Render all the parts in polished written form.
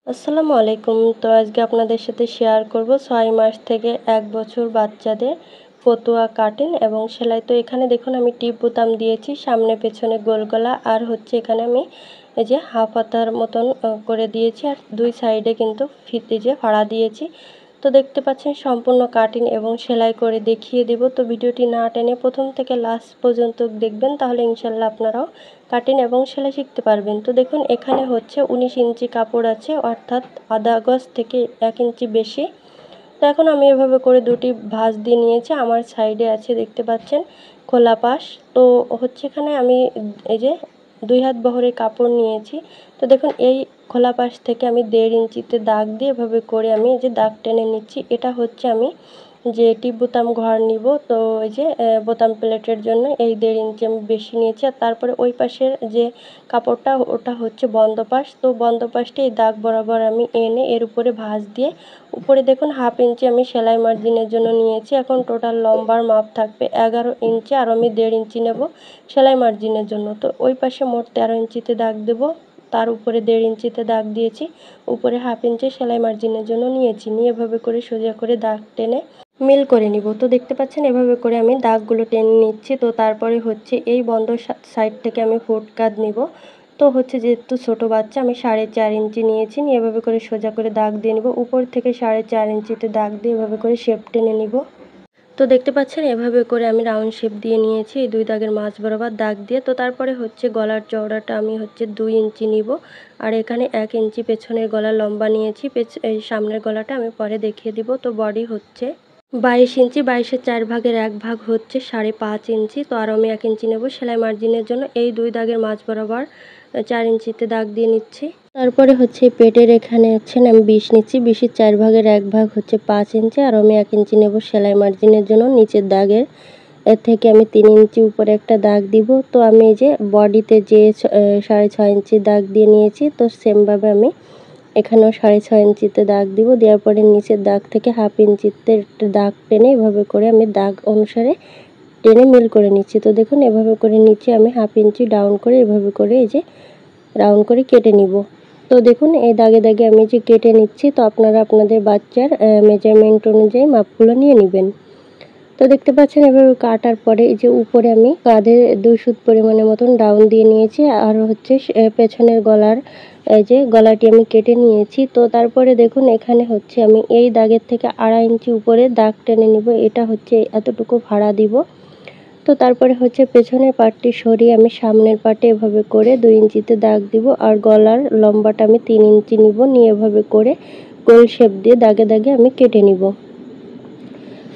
আসসালামু আলাইকুম। তো আজকে আপনাদের সাথে শেয়ার করব 6 মাস থেকে 1 বছর বাচ্চাদের ফতুয়া কাটিং এবং সেলাই। তো এখানে দেখুন আমি টিপ বোতাম দিয়েছি, সামনে পেছনে গোল গলা, আর হচ্ছে এখানে আমি এই যে হাফ হাতার মতন করে দিয়েছি, আর দুই সাইডে কিন্তু ফিতে যে ফাড়া দিয়েছি। তো দেখতে পাচ্ছেন সম্পূর্ণ কাটিং এবং সেলাই করে দেখিয়ে দেব। তো ভিডিওটি না টেনে প্রথম থেকে লাস্ট পর্যন্ত দেখবেন, তাহলে ইনশাল্লাহ আপনারাও কাটিং এবং সেলাই শিখতে পারবেন। তো দেখুন এখানে হচ্ছে 19 ইঞ্চি কাপড় আছে, অর্থাৎ আধা গজ থেকে 1 ইঞ্চি বেশি। তো এখন আমি এভাবে করে দুটি ভাঁজ দিয়ে নিয়েছি। আমার সাইডে আছে দেখতে পাচ্ছেন খোলা পাশ। তো হচ্ছে এখানে আমি এই যে 2 হাত বহরের কাপড় নিয়েছি। তো দেখুন এই খোলা পাশ থেকে আমি 1.5 ইঞ্চিতে দাগ দিয়ে এভাবে করে আমি এই যে দাগ টেনে নিচ্ছি। এটা হচ্ছে আমি যে টিপ বোতাম ঘর নিব, তো এই যে বোতাম প্লেটের জন্য এই 1.5 ইঞ্চি আমি বেশি নিয়েছি। আর তারপরে ওই পাশের যে কাপড়টা ওটা হচ্ছে বন্ধ পাশ। তো বন্ধ পাশটি এই দাগ বরাবর আমি এনে এর উপরে ভাঁজ দিয়ে উপরে দেখুন হাফ ইঞ্চি আমি সেলাই মার্জিনের জন্য নিয়েছি। এখন টোটাল লম্বার মাপ থাকবে 11 ইঞ্চি, আর আমি 1.5 ইঞ্চি নেব সেলাই মার্জিনের জন্য। তো ওই পাশে মোট 13 ইঞ্চিতে দাগ দেব, তার উপরে 1.5 ইঞ্চিতে দাগ দিয়েছি, উপরে হাফ ইঞ্চি সেলাই মার্জিনের জন্য নিয়েছি। নিয়ে এভাবে করে সোজা করে দাগ টেনে মিল করে নিব। তো দেখতে পাচ্ছেন এভাবে করে আমি দাগগুলো টেনে নিচ্ছি। তো তারপরে হচ্ছে এই বন্ধ সাইড থেকে আমি ফুট কাট নিব। তো হচ্ছে যেহেতু ছোটো বাচ্চা আমি 4.5 ইঞ্চি নিয়েছি, নিয়ে এভাবে করে সোজা করে দাগ দিয়ে নিব। উপর থেকে 4.5 ইঞ্চিতে দাগ দিয়ে এভাবে করে শেপ টেনে নিব। তো দেখতে পাচ্ছেন এভাবে করে আমি রাউন্ড শেপ দিয়ে নিয়েছি এই 2 দাগের মাঝ বরাবর দাগ দিয়ে। তো তারপরে হচ্ছে গলার চওড়াটা আমি হচ্ছে 2 ইঞ্চি নিব, আর এখানে 1 ইঞ্চি পেছনের গলা লম্বা নিয়েছি। এই সামনের গলাটা আমি পরে দেখিয়ে দিব। তো বডি হচ্ছে 22 ইঞ্চি, 22-এর 4 ভাগের 1 ভাগ হচ্ছে 5.5 ইঞ্চি। তো আর আমি 1 ইঞ্চি নেব সেলাই মার্জিনের জন্য। এই 2 দাগের মাঝ বরাবর 4 ইঞ্চিতে দাগ দিয়ে নিচ্ছি। তারপরে হচ্ছে পেটের এখানে হচ্ছে আমি 20 নিচ্ছি, 20-এর 4 ভাগের 1 ভাগ হচ্ছে 5 ইঞ্চি, আর আমি 1 ইঞ্চি নেব সেলাই মার্জিনের জন্য। নিচের দাগের এর থেকে আমি 3 ইঞ্চি উপরে একটা দাগ দিব। তো আমি এই যে বডিতে যে 6.5 ইঞ্চি দাগ দিয়ে নিয়েছি, তো সেমভাবে আমি এখানেও 6.5 ইঞ্চিতে দাগ দিব। দেওয়ার পরে নিচের দাগ থেকে হাফ ইঞ্চিতে একটা দাগ টেনে এভাবে করে আমি দাগ অনুসারে টেনে মিল করে নিচ্ছি। তো দেখুন এভাবে করে নিচে আমি হাফ ইঞ্চি ডাউন করে এভাবে করে এই যে রাউন্ড করে কেটে নিব। তো দেখুন এই দাগে দাগে আমি যে কেটে নিচ্ছি। তো আপনারা আপনাদের বাচ্চার মেজারমেন্ট অনুযায়ী মাপগুলো নিয়ে নেবেন। তো দেখতে পাচ্ছেন এভাবে কাটার পরে এই যে উপরে আমি কাঁধে 2 সুত পরিমাণের মতন ডাউন দিয়ে নিয়েছি, আর হচ্ছে পেছনের গলার এই যে গলাটি আমি কেটে নিয়েছি। তো তারপরে দেখুন এখানে হচ্ছে আমি এই দাগের থেকে 2.5 ইঞ্চি উপরে দাগ টেনে নিব। এটা হচ্ছে এতটুকু ভাড়া দিব। তো তারপরে হচ্ছে পেছনের পার্টটি সরিয়ে আমি সামনের পার্টে এভাবে করে 2 ইঞ্চিতে দাগ দিব, আর গলার লম্বাটা আমি 3 ইঞ্চি নিব। নিয়ে এভাবে করে গোল শেপ দিয়ে দাগে দাগে আমি কেটে নিব।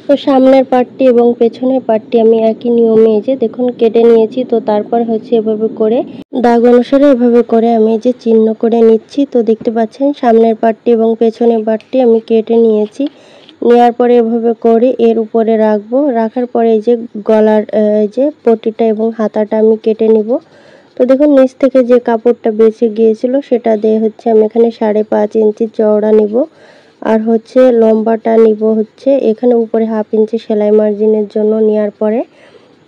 তো সামনের পার্টটি এবং পেছনের পার্টটি আমি একই নিয়মে এই যে দেখুন কেটে নিয়েছি। তো তারপর হচ্ছে এভাবে করে দাগ অনুসারে এভাবে করে আমি যে চিহ্ন করে নিচ্ছি। তো দেখতে পাচ্ছেন সামনের পার্টটি এবং পেছনের পার্টটি আমি কেটে নিয়েছি। নেওয়ার পরে এভাবে করে এর উপরে রাখবো। রাখার পরে এই যে গলার যে পটিটা এবং হাতাটা আমি কেটে নিব। তো দেখুন নিচ থেকে যে কাপড়টা বেঁচে গিয়েছিল সেটা দিয়ে হচ্ছে আমি এখানে 5.5 ইঞ্চি চওড়া নিব, আর হচ্ছে লম্বাটা নিব হচ্ছে এখানে উপরে হাফ ইঞ্চি সেলাই মার্জিনের জন্য। নেওয়ার পরে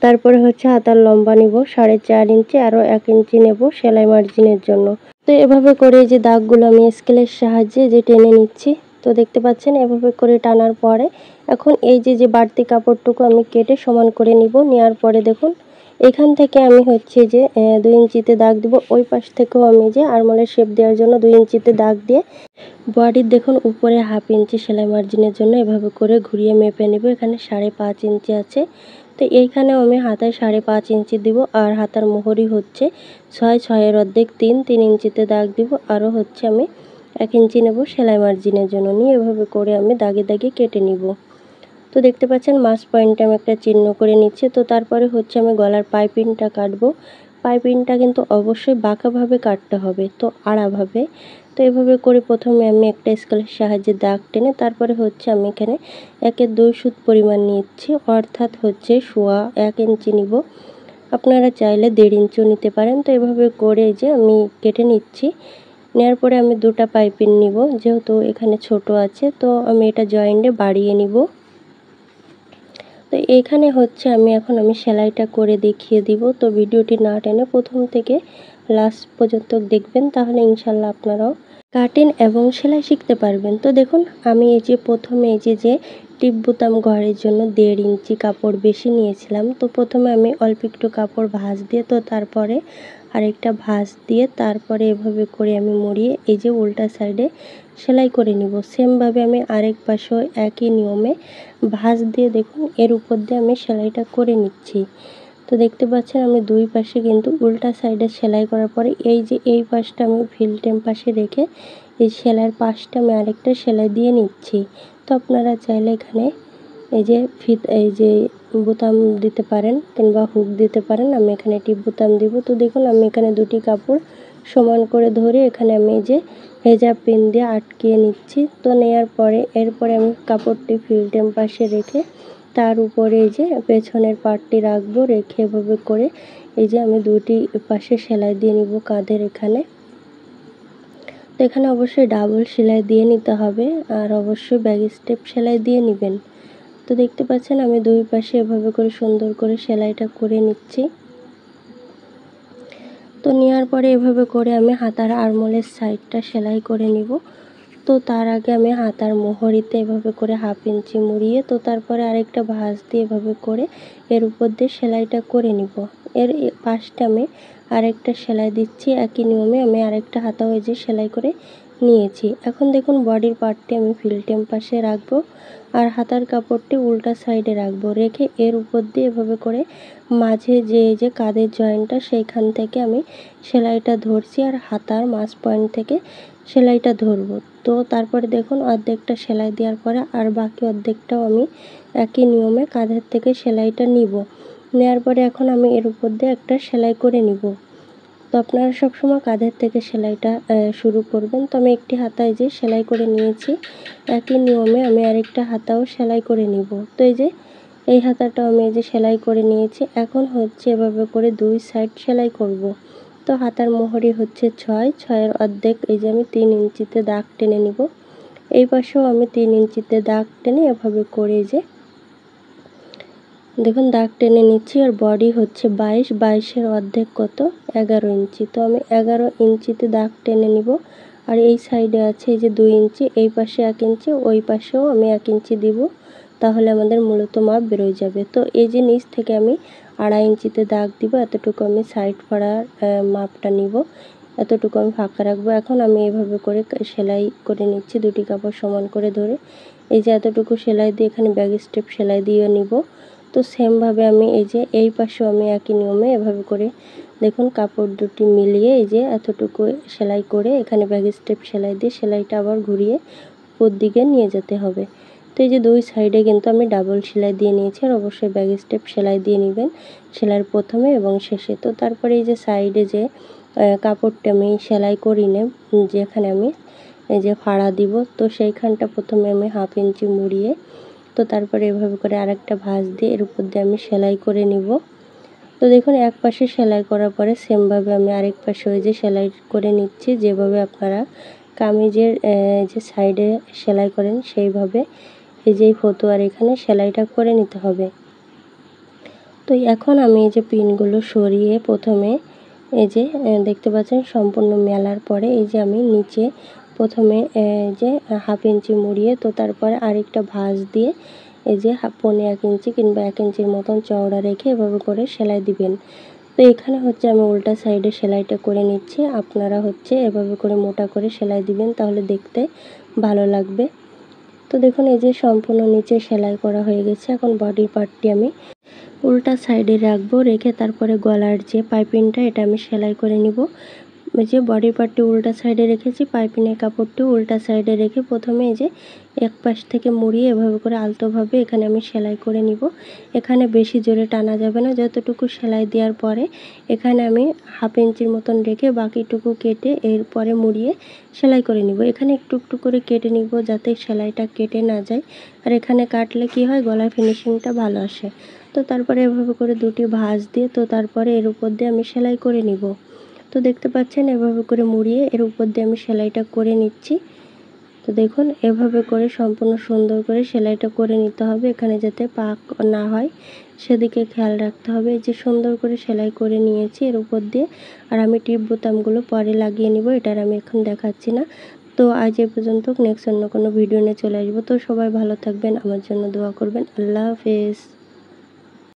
তারপরে হচ্ছে হাতার লম্বা নিব 4.5 ইঞ্চি, আরও 1 ইঞ্চি নেব সেলাই মার্জিনের জন্য। তো এভাবে করে যে দাগগুলো আমি স্কেলের সাহায্যে যে টেনে নিচ্ছি। তো দেখতে পাচ্ছেন এভাবে করে টানার পরে এখন এই যে বাড়তি কাপড়টুকু আমি কেটে সমান করে নিব। নেওয়ার পরে দেখুন এখান থেকে আমি হচ্ছে যে 2 ইঞ্চিতে দাগ দিব। ওই পাশ থেকেও আমি যে আরমোলের শেপ দেওয়ার জন্য 2 ইঞ্চিতে দাগ দিয়ে বডির দেখুন উপরে হাফ ইঞ্চি সেলাই মার্জিনের জন্য এভাবে করে ঘুরিয়ে মেপে নেব। এখানে 5.5 ইঞ্চি আছে। তো এইখানেও আমি হাতায় 5.5 ইঞ্চি দিব, আর হাতার মোহরি হচ্ছে 6, 6-এর অর্ধেক 3, 3 ইঞ্চিতে দাগ দিব। আরও হচ্ছে আমি 1 ইঞ্চি নেব সেলাই মার্জিনের জন্য। নিয়ে এভাবে করে আমি দাগে দাগে কেটে নিব। তো দেখতে পাচ্ছেন মাছ পয়েন্টে আমি একটা চিহ্ন করে নিচ্ছি। তো তারপরে হচ্ছে আমি গলার পাইপিংটা কাটবো। পাইপিংটা কিন্তু অবশ্যই বাঁকাভাবে কাটতে হবে, তো আড়াভাবে। তো এভাবে করে প্রথমে আমি একটা স্কেলের সাহায্যে দাগ টেনে তারপরে হচ্ছে আমি এখানে 1-এর 2 সুত পরিমাণ নিচ্ছি, অর্থাৎ হচ্ছে 1.25 ইঞ্চি নিব। আপনারা চাইলে 1.5 ইঞ্চিও নিতে পারেন। তো এভাবে করে যে আমি কেটে নিচ্ছি। নেওয়ার পরে আমি 2টা পাইপিং নিব, যেহেতু এখানে ছোট আছে তো আমি এটা জয়েন্টে বাড়িয়ে নিব। তো এইখানে হচ্ছে আমি সেলাইটা করে দেখিয়ে দিব। তো ভিডিওটি না টেনে প্রথম থেকে লাস্ট পর্যন্ত দেখবেন, তাহলে ইনশাল্লাহ আপনারাও কাটিং এবং সেলাই শিখতে পারবেন। তো দেখুন আমি এই যে প্রথমে এই যে টিপ বোতাম ঘরের জন্য 1.5 ইঞ্চি কাপড় বেশি নিয়েছিলাম। তো প্রথমে আমি অল্প একটু কাপড় ভাঁজ দিয়ে তো তারপরে আরেকটা ভাঁজ দিয়ে তারপরে এভাবে করে আমি মুড়িয়ে এই যে উল্টা সাইডে সেলাই করে নিব। সেমভাবে আমি আরেক পাশেও একই নিয়মে ভাঁজ দিয়ে দেখুন এর উপর দিয়ে আমি সেলাইটা করে নিচ্ছি। তো দেখতে পাচ্ছেন আমি দুই পাশে কিন্তু উল্টা সাইডে সেলাই করার পরে এই যে এই পাশটা আমি ফিল্টেম পাশে রেখে এই সেলাইয়ের পাশটা আমি আরেকটা সেলাই দিয়ে নিচ্ছি। তো আপনারা চাইলে এখানে এই যে এই যে বোতাম দিতে পারেন কিংবা হুক দিতে পারেন। আমি এখানে টিপ বোতাম দিব। তো দেখুন আমি এখানে দুটি কাপড় সমান করে ধরে এখানে আমি এই যে হেজাব পিন দিয়ে আটকিয়ে নিচ্ছি। তো নেওয়ার পরে এরপরে আমি কাপড়টি ফিল্টেম পাশে রেখে তার উপরে এই যে পেছনের পার্টটি রাখবো, রেখে এভাবে করে এই যে আমি দুটি পাশে সেলাই দিয়ে নিব কাঁধের এখানে। তো এখানে অবশ্যই ডাবল সেলাই দিয়ে নিতে হবে আর অবশ্যই ব্যাক স্টেপ সেলাই দিয়ে নেবেন। তো দেখতে পাচ্ছেন আমি দুই পাশে এভাবে করে সুন্দর করে সেলাইটা করে নিচ্ছি। তো নেওয়ার পরে এভাবে করে আমি হাতার আরমোলের সাইডটা সেলাই করে নিব। তো তার আগে আমি হাতার মোহরিতে এভাবে করে 1/2 ইঞ্চি মুড়িয়ে তো তারপরে আরেকটা ভাঁজ দিয়ে এভাবে করে এর উপর দিয়ে সেলাইটা করে নিব। এর পাশটা আমি আরেকটা সেলাই দিচ্ছি। একই নিয়মে আমি আরেকটা হাতাও এই যে সেলাই করে নিয়েছি। এখন দেখুন বডির পার্টটি আমি ফিল্টেম পাশে রাখবো আর হাতার কাপড়টি উল্টা সাইডে রাখবো, রেখে এর উপর দিয়ে এভাবে করে মাঝে যে কাঁধের জয়েন্টটা সেইখান থেকে আমি সেলাইটা ধরছি আর হাতার মাঝ পয়েন্ট থেকে সেলাইটা ধরবো। তো তারপরে দেখুন অর্ধেকটা সেলাই দেওয়ার পরে আর বাকি অর্ধেকটাও আমি একই নিয়মে কাঁধের থেকে সেলাইটা নিব। নেওয়ার পরে এখন আমি এর উপর দিয়ে একটা সেলাই করে নিব। তো আপনারা সবসময় কাঁধের থেকে সেলাইটা শুরু করবেন। তো আমি একটি হাতায় যে সেলাই করে নিয়েছি, একই নিয়মে আমি আরেকটা হাতাও সেলাই করে নিব। তো এই যে এই হাতাটাও আমি এই যে সেলাই করে নিয়েছি। এখন হচ্ছে এভাবে করে দুই সাইড সেলাই করব। তো হাতার মোহরি হচ্ছে 6 অর্ধেক এই যে আমি 3 ইঞ্চিতে দাগ টেনে নিব। এই পাশেও আমি 3 ইঞ্চিতে দাগ টেনে এভাবে করে যে দেখুন দাগ টেনে নিচ্ছি। আর বডি হচ্ছে 22 অর্ধেক কত 11 ইঞ্চি। তো আমি 11 ইঞ্চিতে দাগ টেনে নিব। আর এই সাইডে আছে এই যে 2 ইঞ্চি, এই পাশে 1 ইঞ্চি, ওই পাশেও আমি 1 ইঞ্চি দিব, তাহলে আমাদের মূলত মাপ বেরোয় যাবে। তো এই যে নিচ থেকে আমি 2.5 ইঞ্চিতে দাগ দিব, এতটুকু আমি সাইড ফাড়ার মাপটা নিব, এতটুকু আমি ফাঁকা রাখবো। এখন আমি এভাবে করে সেলাই করে নিচ্ছি দুটি কাপড় সমান করে ধরে। এই যে এতটুকু সেলাই দিয়ে এখানে ব্যাক স্টেপ সেলাই দিয়ে নিব। তো সেমভাবে আমি এই যে এই পাশেও আমি একই নিয়মে এভাবে করে দেখুন কাপড় দুটি মিলিয়ে এই যে এতটুকু সেলাই করে এখানে ব্যাক স্টেপ সেলাই দিয়ে সেলাইটা আবার ঘুরিয়ে উপর দিকে নিয়ে যেতে হবে। তো এই যে দুই সাইডে কিন্তু আমি ডাবল সেলাই দিয়ে নিয়েছি আর অবশ্যই ব্যাক স্টেপ সেলাই দিয়ে নেবেন সেলাইয়ের প্রথমে এবং শেষে। তো তারপরে এই যে সাইডে যে কাপড়টা আমি সেলাই করি নে যেখানে আমি এই যে ফাড়া দিব, তো সেইখানটা প্রথমে আমি 1/2 ইঞ্চি মুড়িয়ে তো তারপরে এভাবে করে আরেকটা ভাঁজ দিয়ে এর উপর দিয়ে আমি সেলাই করে নিব। তো দেখুন এক পাশে সেলাই করার পরে সেমভাবে আমি আরেক পাশে ওই যে সেলাই করে নিচ্ছি, যেভাবে আপনারা কামিজের যে সাইডে সেলাই করেন সেইভাবে এই যে ফতুয়ার এখানে সেলাইটা করে নিতে হবে। তো এখন আমি এই যে পিনগুলো সরিয়ে প্রথমে এই যে দেখতে পাচ্ছেন সম্পূর্ণ মেলার পরে এই যে আমি নিচে প্রথমে যে 1/2 ইঞ্চি মুড়িয়ে তো তারপরে আরেকটা ভাঁজ দিয়ে এই যে 1.5 ইঞ্চি কিংবা 1 ইঞ্চির মতন চওড়া রেখে এভাবে করে সেলাই দিবেন। তো এখানে হচ্ছে আমি উল্টা সাইডে সেলাইটা করে নিচ্ছি, আপনারা হচ্ছে এভাবে করে মোটা করে সেলাই দিবেন, তাহলে দেখতে ভালো লাগবে। তো দেখুন এই যে সম্পূর্ণ নিচে সেলাই করা হয়ে গেছে। এখন বডির পার্টটি আমি উল্টা সাইডে রাখবো, রেখে তারপরে গলার যে পাইপিংটা এটা আমি সেলাই করে নিব। ওই যে বডি পার্টটি উল্টা সাইডে রেখেছি, পাইপিংয়ের কাপড়টি উল্টা সাইডে রেখে প্রথমে এই যে এক পাশ থেকে মুড়িয়ে এভাবে করে আলতোভাবে এখানে আমি সেলাই করে নিব। এখানে বেশি জোরে টানা যাবে না, যতটুকু সেলাই দেওয়ার পরে এখানে আমি 1/2 ইঞ্চির মতন রেখে বাকিটুকু কেটে এরপরে মুড়িয়ে সেলাই করে নিব। এখানে একটু একটু করে কেটে নিব যাতে সেলাইটা কেটে না যায়, আর এখানে কাটলে কি হয় গলার ফিনিশিংটা ভালো আসে। তো তারপরে এভাবে করে দুটি ভাঁজ দিয়ে তো তারপরে এর উপর দিয়ে আমি সেলাই করে নিব। তো দেখতে পাচ্ছেন এভাবে করে মুড়িয়ে এর উপর দিয়ে আমি সেলাইটা করে নিচ্ছি। তো দেখুন এভাবে করে সম্পূর্ণ সুন্দর করে সেলাইটা করে নিতে হবে, এখানে যাতে পাক না হয় সেদিকে খেয়াল রাখতে হবে। এই যে সুন্দর করে সেলাই করে নিয়েছি এর উপর দিয়ে, আর আমি টিপ বোতামগুলো পরে লাগিয়ে নিব, এটার আমি এখন দেখাচ্ছি না। তো আজ এ পর্যন্ত, নেক্সট অন্য কোনো ভিডিও নিয়ে চলে আসবো। তো সবাই ভালো থাকবেন, আমার জন্য দোয়া করবেন। আল্লাহ হাফেজ।